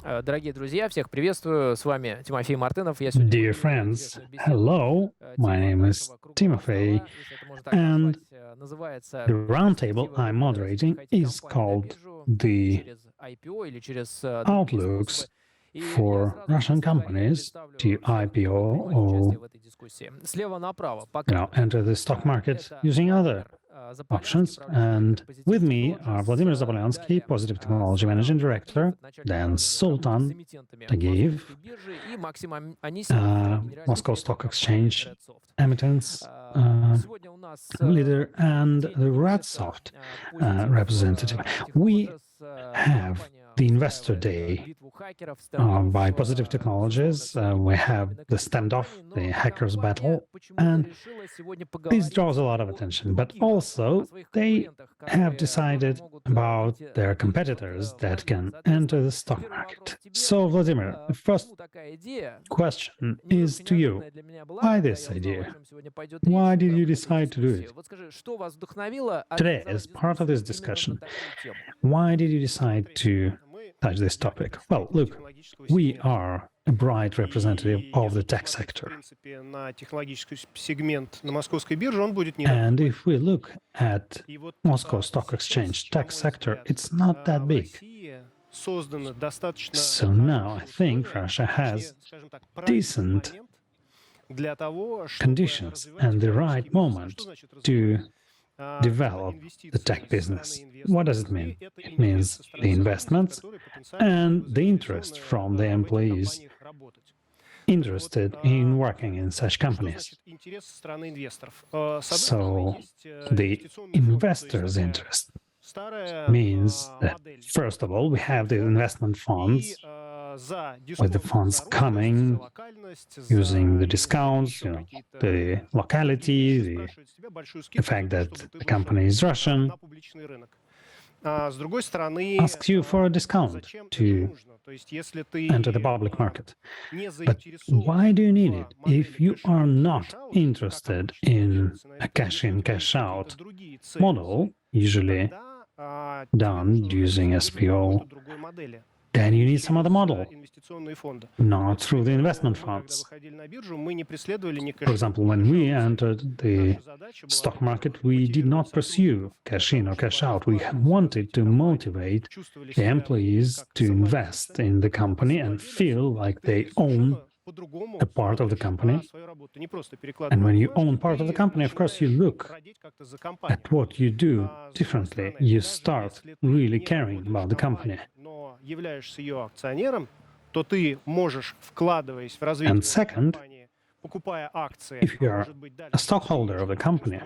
Дорогие друзья, всех приветствую. С вами Тимофей Мартынов. Я сегодня Dear модерирую friends, интересную беседу hello, my типа name is нашего круглого Timothy, стола, если это можно так назвать. and Называется the roundtable «Перспективы I'm выхода moderating российской is IT-компании на called биржу the через IPO или через другие Outlooks способы». И я for сразу Russian без повторения companies to представлю всех, кто будет IPO принимать участие or в этой дискуссии. Слева направо, по кругу. enter the stock market Это using other Владимир Заполянский, options. управляющий директор And with Positive me are Technologies. Vladimir Zapolyansky, Далее Positive Technology Султан Managing Нуртагалиев, Director, это начальник then управления по работе с Sultan эмитентами Tagiyev, Московской биржи, и Максим Анисимов, генеральный Moscow директор Stock компании Exchange Redsoft. emittance Сегодня у нас leader, and день the иммунитета Radsoft Positive representative. We Technologies. have Компания the Investor устраивает Day битву хакеров, стендов, by Positive безусловно, Technologies. все время We have актуальный на the каждой standoff, компании, the но hackers компания battle, почему-то and решила сегодня this поговорить draws a lot of о attention. But других, о also, своих they конкурентах, have которые тоже decided могут about выйти their на переход. competitors that Владимир, can enter соответственно, the stock первый вопрос market. тебе. So, Vladimir, the first Почему такая идея? question is Немножко to you. неожиданная для меня была, Why когда this я узнал, о idea? чем сегодня пойдет Why речь did в you рамках этой decide to do дискуссии. it? Вот скажи, что вас вдохновило Today, организовать as part of this дискуссию именно на discussion, такую тему? why did you decide to touch this topic? Well, look, we are a bright representative of the tech sector. And if we look at Moscow Stock Exchange tech sector, it's not that big. So now I think Russia has decent conditions and the right moment to develop the tech business. What does it mean? It means the investments and the interest from the employees interested in working in such companies. So the investors' interest means that, first of all, we have the investment funds, with the funds coming using the discounts, the locality, the fact that the company is Russian, asks you for a discount to enter the public market. But why do you need it if you are not interested in a cash-in, cash-out model, usually done using SPO? Then you need some other model, not through the investment funds. For example, when we entered the stock market, we did not pursue cash in or cash out. We wanted to motivate the employees to invest in the company and feel like they own a part of the company. And when you own part of the company, of course, you look at what you do differently. You start really caring about the company. And second, if you are a stockholder of the company,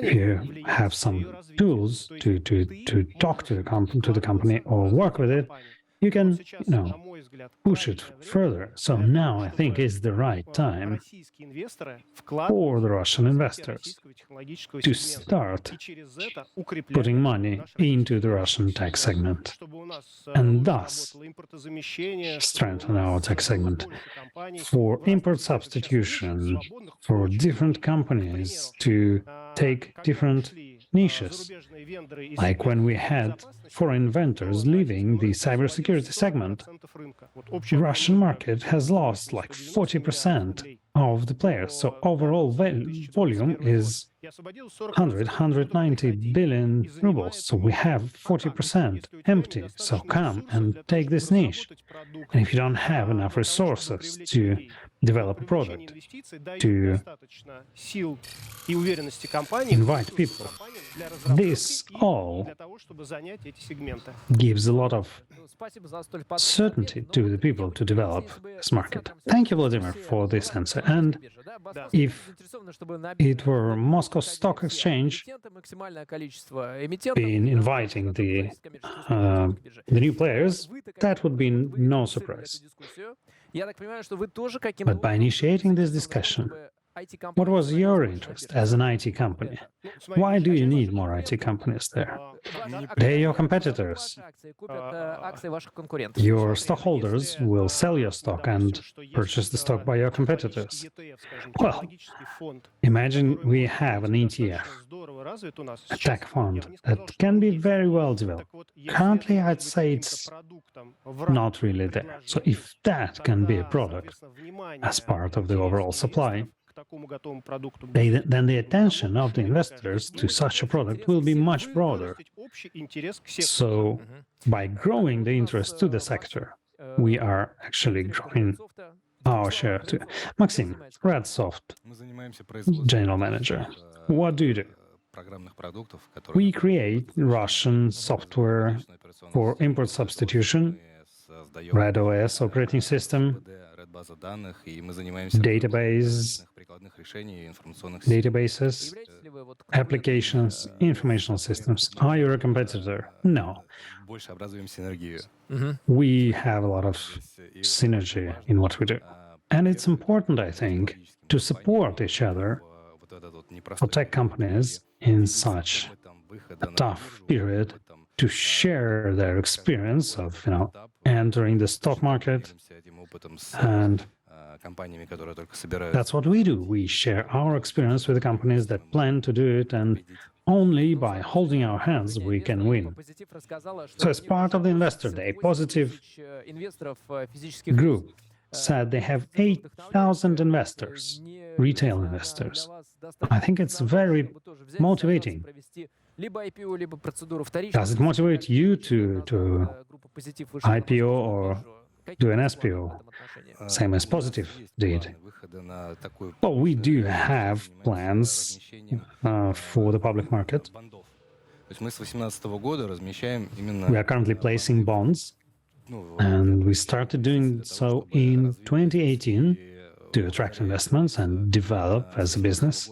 you have some tools to talk to the company or work with it, you can, push it further. So now I think is the right time for the Russian investors to start putting money into the Russian tech segment and thus strengthen our tech segment for import substitution, for different companies to take different niches, like when we had foreign vendors leaving the cybersecurity segment. Russian market has lost like 40% of the players, so overall volume is 190 billion rubles. So we have 40% empty. So come and take this niche. And if you don't have enough resources to develop a product, to invite people, this all gives a lot of certainty to the people to develop this market. Thank you, Vladimir, for this answer. And if it were Moscow Stock Exchange been inviting the new players, that would be no surprise. But by initiating this discussion, What was your interest as an IT company? Why do you need more IT companies there? They're your competitors. Your stockholders will sell your stock and purchase the stock by your competitors. Well, imagine we have an ETF, a tech fund that can be very well developed. Currently, I'd say it's not really there. So if that can be a product as part of the overall supply, then the attention of the investors to such a product will be much broader. So by growing the interest to the sector, we are actually growing our share too. Maxim, Redsoft, general manager, what do you do? We create Russian software for import substitution, Red OS operating system, databases, applications, informational systems. Are you a competitor? No. We have a lot of synergy in what we do. And it's important, I think, to support each other for tech companies in such a tough period, to share their experience of entering the stock market. And that's what we do. We share our experience with the companies that plan to do it, and only by holding our hands we can win. So as part of the Investor Day, Positive Group said they have 8,000 investors, retail investors. I think it's very motivating. Does it motivate you to IPO or do an SPO, same as Positive did? Well, we do have plans for the public market. We are currently placing bonds, and we started doing so in 2018 to attract investments and develop as a business.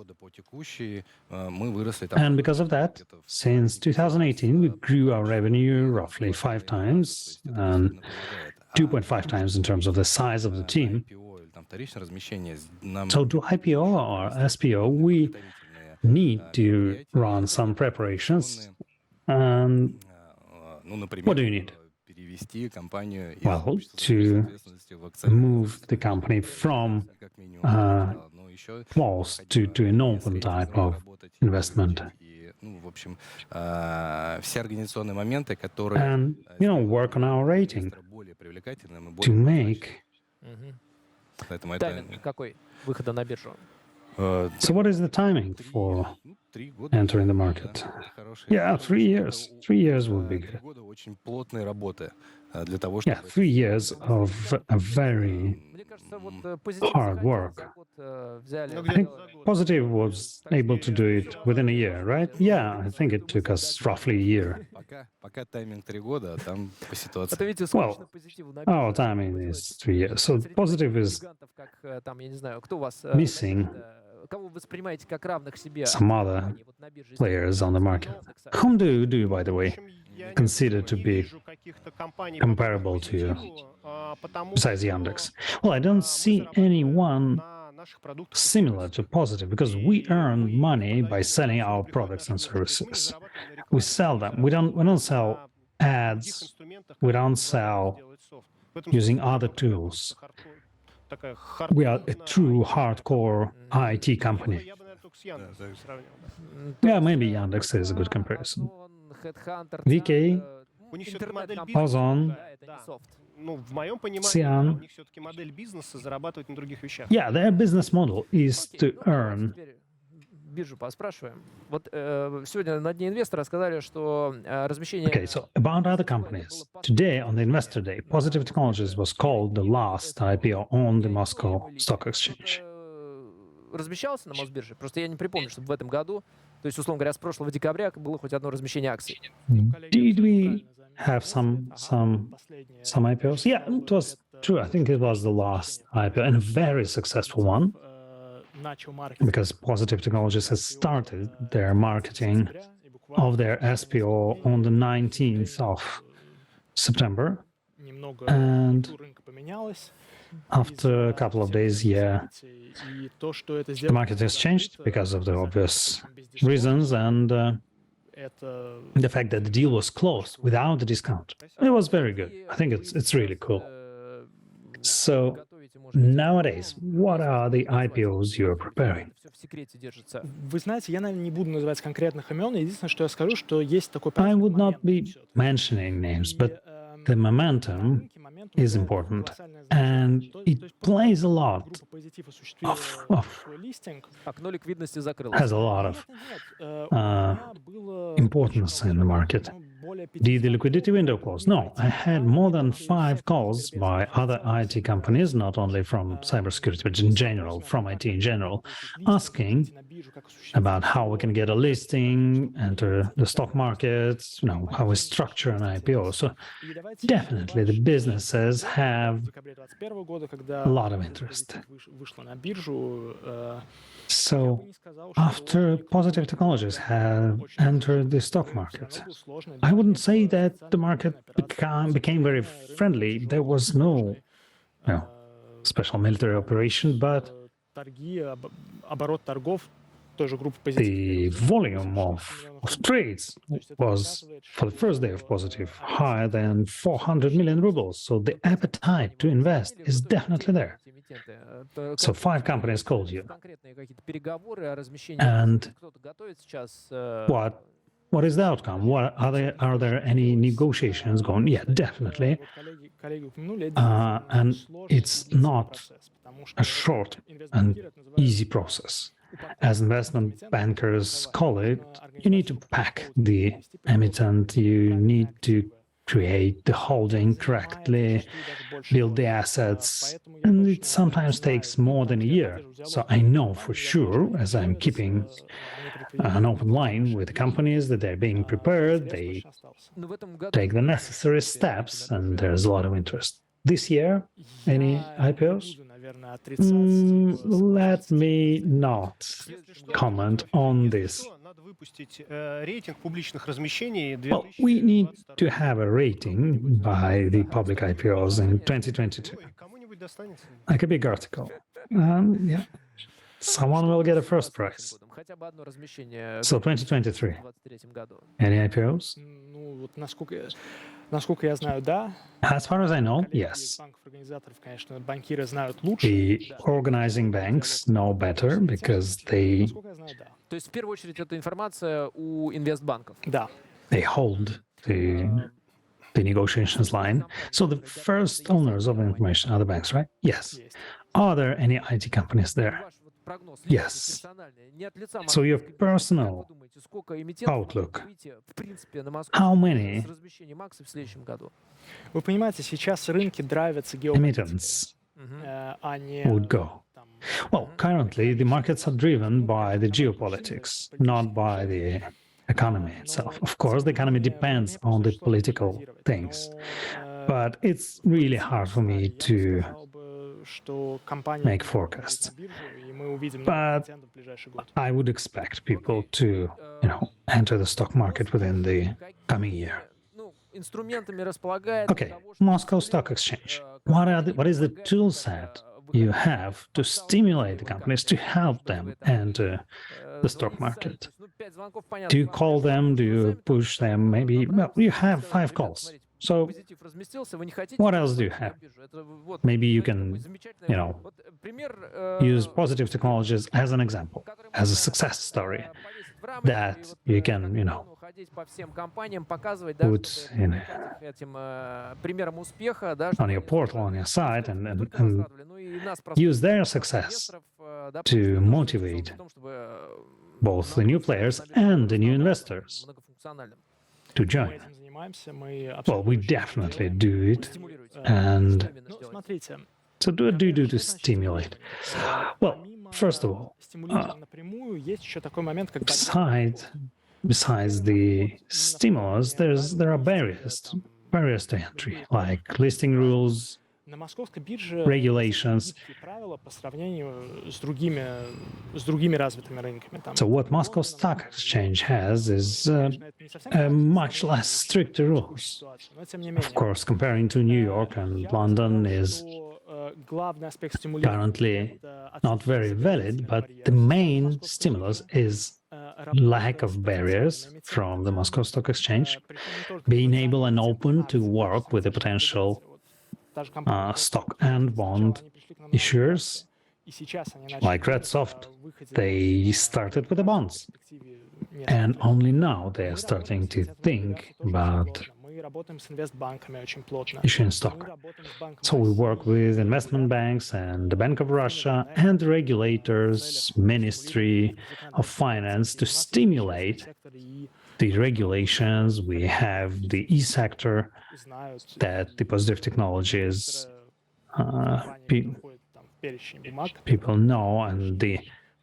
And because of that, since 2018, we grew our revenue roughly 5 times, and 2.5 times in terms of the size of the team. So to IPO or SPO, we need to run some preparations. And what do you need? Well, to move the company from closed to an open type of investment. And, work on our rating to make. So what is the timing for entering the market? Yeah, 3 years. 3 years will be good. Yeah, 3 years of a very hard work. I think Positive was able to do it within a year, right? Yeah, I think it took us roughly a year. Well, our timing is 3 years. So Positive is missing some other players on the market. Whom do you, by the way, consider to be comparable to you, besides Yandex? Well, I don't see anyone similar to Positive, because we earn money by selling our products and services. We sell them. We don't sell ads. We don't sell using other tools. We are a true hardcore IT company. Yeah, maybe Yandex is a good comparison. VK, Ozon, Xi'an. Yeah, their business model is to earn. Okay, so about other companies. Today on the Investor Day, Positive Technologies was called the last IPO on the Moscow Stock Exchange. Размещался на Мосбирже? Просто я не припомню, чтобы в этом году, то есть, условно говоря, с прошлого декабря было хоть одно размещение акций. Did we have some IPOs? Yeah, it was true. I think it was the last IPO, and a very successful one, because Positive Technologies has started their marketing of their SPO on the 19th of September. And after a couple of days, yeah, the market has changed because of the obvious reasons and the fact that the deal was closed without the discount. It was very good. I think it's really cool. So nowadays, what are the IPOs you're preparing? Вы знаете, я, наверное, не буду называть конкретных имен. Единственное, что я скажу, что есть такой I would not момент be всё-таки. mentioning names, but the momentum is important, and it plays a lot of Окно ликвидности закрылось. has a lot of importance in the market. Did the liquidity window close? No, I had more than 5 calls by other IT companies, not only from cybersecurity, but in general, from IT in general, asking about how we can get a listing, enter the stock market, how we structure an IPO. So definitely the businesses have a lot of interest. So after Positive Technologies have entered the stock market, I wouldn't say that the market became very friendly. There was no special military operation, but the volume of trades was, for the first day of Positive, higher than 400 million rubles. So the appetite to invest is definitely there. So 5 companies called you. And what is the outcome? Are there any negotiations going? Yeah, definitely. And it's not a short and easy process. As investment bankers call it, you need to pack the emittent, you need to create the holding correctly, build the assets, and it sometimes takes more than a year. So I know for sure, as I'm keeping an open line with the companies, that they're being prepared, they take the necessary steps, and there's a lot of interest. This year, any IPOs? Let me not comment on this. Well, we need to have a rating by the public IPOs in 2022. Like a big article. Yeah. Someone will get a first prize. So 2023. Any IPOs? Насколько я знаю, да. As far as I know, yes. The organizing banks know better because they То есть в первую очередь это информация у инвестбанков. Да. They hold the negotiations line. So the first owners of information are the banks, right? Yes. Are there any IT companies there? Yes. So your personal outlook, how many Вы понимаете, сейчас рынки драйвятся emittents а не would go? Well, currently the markets are driven by the geopolitics, not by the economy itself. Of course, the economy depends on the political things, but it's really hard for me to make forecasts. But I would expect people to, enter the stock market within the coming year. Okay, Moscow Stock Exchange. What is the tool set you have to stimulate the companies, to help them enter the stock market? Do you call them? Do you push them? Maybe, well, you have 5 calls. So what else do you have? Maybe you can, use Positive Technologies as an example, as a success story that you can, put in on your portal, on your site, and use their success to motivate both the new players and the new investors to join. Well, we definitely do it, and so do to stimulate. Well, first of all, besides the stimulus, there are barriers to entry, like listing rules, На московской бирже regulations. гибкие правила по сравнению с другими развитыми рынками. Там, So what Moscow Stock Exchange has is конечно, это не совсем much less stricter rules. ситуация, но тем не Of менее. course, comparing to New York and Я бы London сказал, is что, главный аспект стимулирования currently это not very valid, but the main stimulus is lack of barriers from the Moscow Stock Exchange, being able and open to work with the potential stock and bond issuers like Redsoft. They started with the bonds, and only now they are starting to think about issuing stock. So we work with investment banks and the Bank of Russia and the regulators, Ministry of Finance to stimulate the regulations. We have the e-sector that the positive technologies people know, and the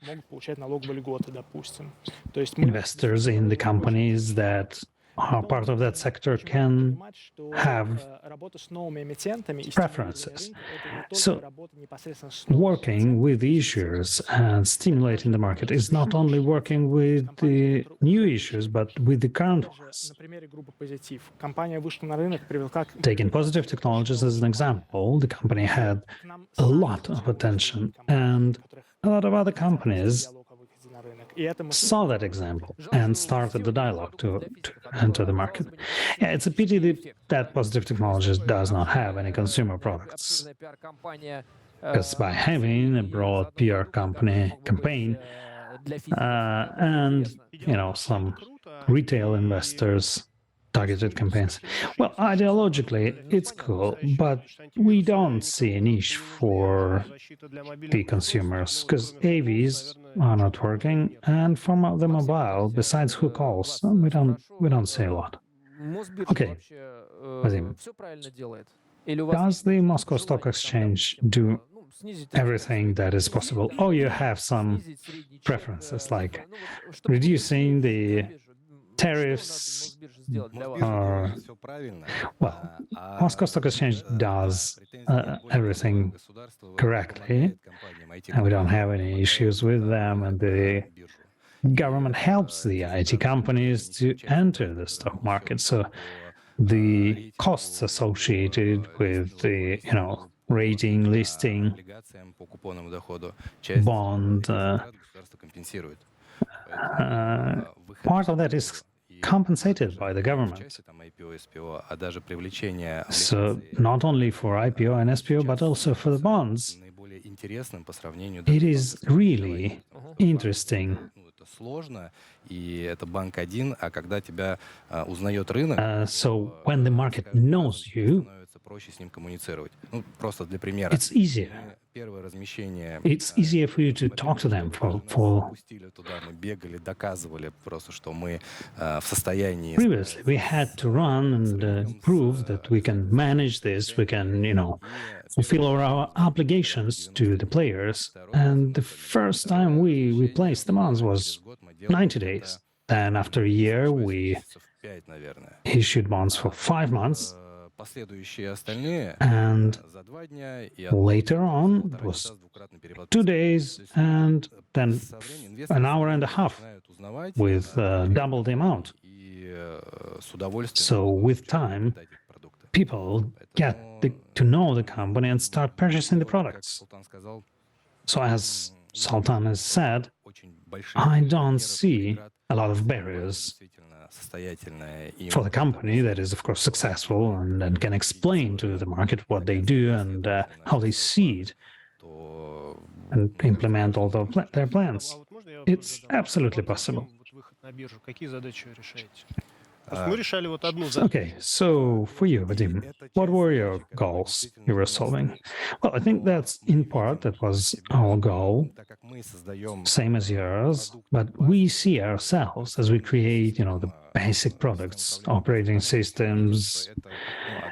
могут получать налоговые льготы, допустим. То есть investors in the companies that are part of that sector can have preferences. So working with the issuers and stimulating the market is not only working with the new issues, but with the current ones. Taking Positive Technologies as an example, the company had a lot of attention, and a lot of other companies saw that example and started the dialogue to enter the market. Yeah, it's a pity that Positive Technologies does not have any consumer products, because by having a broad PR campaign and some retail investors targeted campaigns. Well, ideologically, it's cool, but we don't see a niche for the consumers because AVs are not working, and for the mobile, besides who calls, we don't see a lot. Okay, Vadim, does the Moscow Stock Exchange do everything that is possible, or you have some preferences like reducing the tariffs? Well, Moscow Stock Exchange does everything correctly, and we don't have any issues with them, and the government helps the IT companies to enter the stock market. So the costs associated with the rating, listing, bond, part of that is compensated by the government. So not only for IPO and SPO, but also for the bonds, it is really interesting. So when the market knows you, it's easier. It's easier for you to talk to them Previously, we had to run and prove that we can manage this, we can, fulfill our obligations to the players. And the first time we placed the bonds was 90 days. Then after a year, we issued bonds for 5 months. And later on, it was 2 days and then an hour and a half with double the amount. So with time, people get to know the company and start purchasing the products. So as Sultan has said, I don't see a lot of barriers for the company that is, of course, successful and can explain to the market what they do and how they see it and implement all their plans. It's absolutely possible. Okay, so for you, Vadim, what were your goals you were solving? Well, I think that was our goal, same as yours, but we see ourselves as we create, the basic products, operating systems,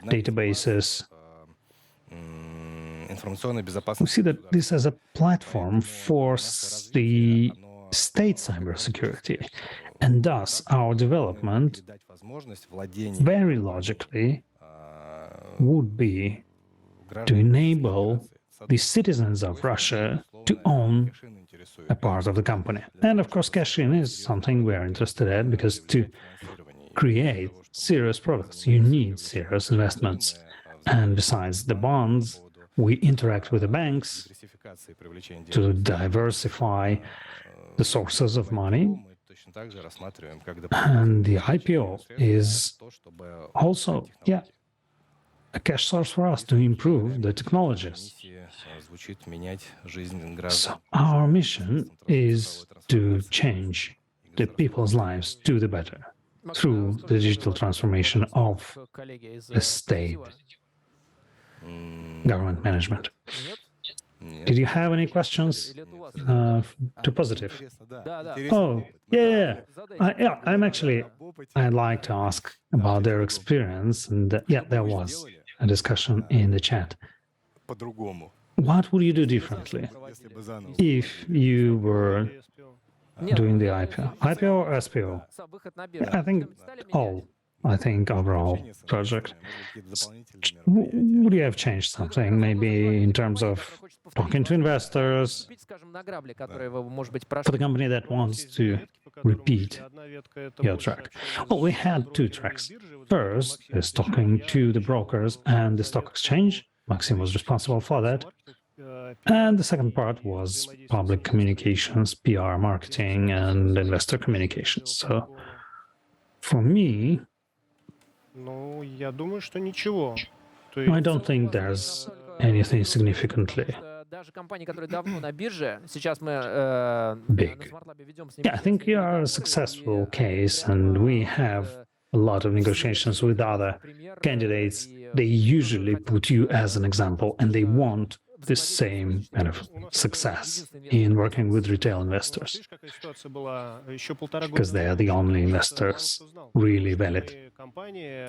databases. We see that this as a platform for the state cybersecurity, and thus our development very logically would be to enable the citizens of Russia to own a part of the company. And of course, cash-in is something we're interested in, because to create serious products, you need serious investments. And besides the bonds, we interact with the banks to diversify the sources of money. And the IPO is also, a cash source for us to improve the technologies. So our mission is to change the people's lives to the better through the digital transformation of the state government management. Did you have any questions to positive? Oh, yeah. I'd like to ask about their experience, and there was a discussion in the chat. What would you do differently if you were doing the IPO? IPO or SPO? I think overall project. Would you have changed something, maybe in terms of talking to investors, for the company that wants to repeat your track? Well, we had two tracks. First is talking to the brokers and the stock exchange. Maxim was responsible for that. And the second part was public communications, PR, marketing, and investor communications. So for me, I don't think there's anything significantly big. Yeah, I think you are a successful case, and we have a lot of negotiations with other candidates. They usually put you as an example, and they want the same kind of success in working with retail investors, because they are the only investors really valid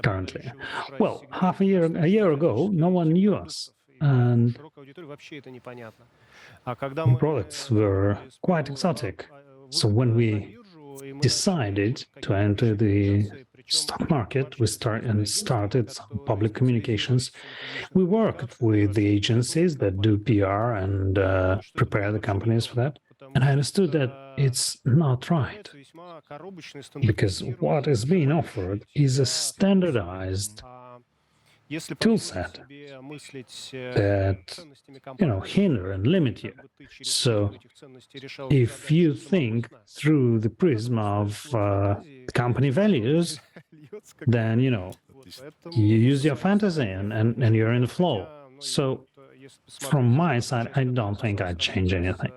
currently. Well, a year ago, no one knew us, and the products were quite exotic. So when we decided to enter the stock market, we started some public communications. We worked with the agencies that do PR and prepare the companies for that. And I understood that it's not right, because what is being offered is a standardized tool set that, hinder and limit you. So if you think through the prism of company values, then, you use your fantasy and you're in the flow. So from my side, I don't think I'd change anything.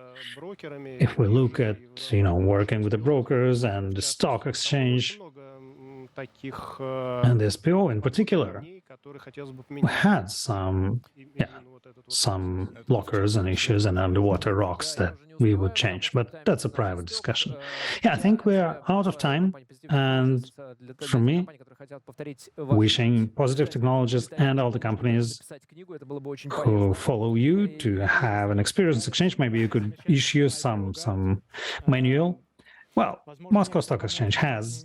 If we look at, working with the brokers and the stock exchange, and the SPO in particular, we had some blockers and issues and underwater rocks that we would change, but that's a private discussion. Yeah, I think we're out of time, and for me, wishing Positive Technologies and all the companies who follow you to have an experience exchange. Maybe you could issue some manual. Well, Moscow Stock Exchange has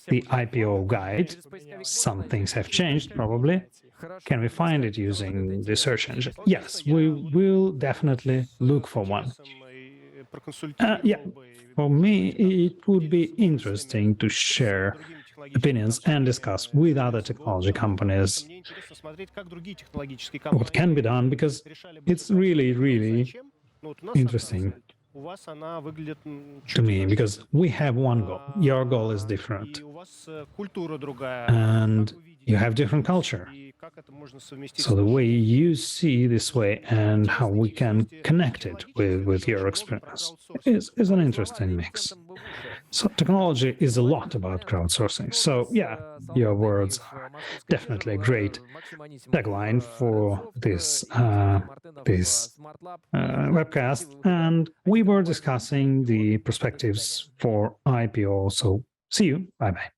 the IPO guide. Some things have changed, probably. Can we find it using the search engine? Yes, we will definitely look for one. For me, it would be interesting to share opinions and discuss with other technology companies what can be done, because it's really, really interesting to me, because we have one goal. Your goal is different, and you have different culture. So the way you see this way and how we can connect it with your experience is an interesting mix. So technology is a lot about crowdsourcing. So your words are definitely a great tagline for this webcast. And we were discussing the perspectives for IPO. So see you. Bye-bye.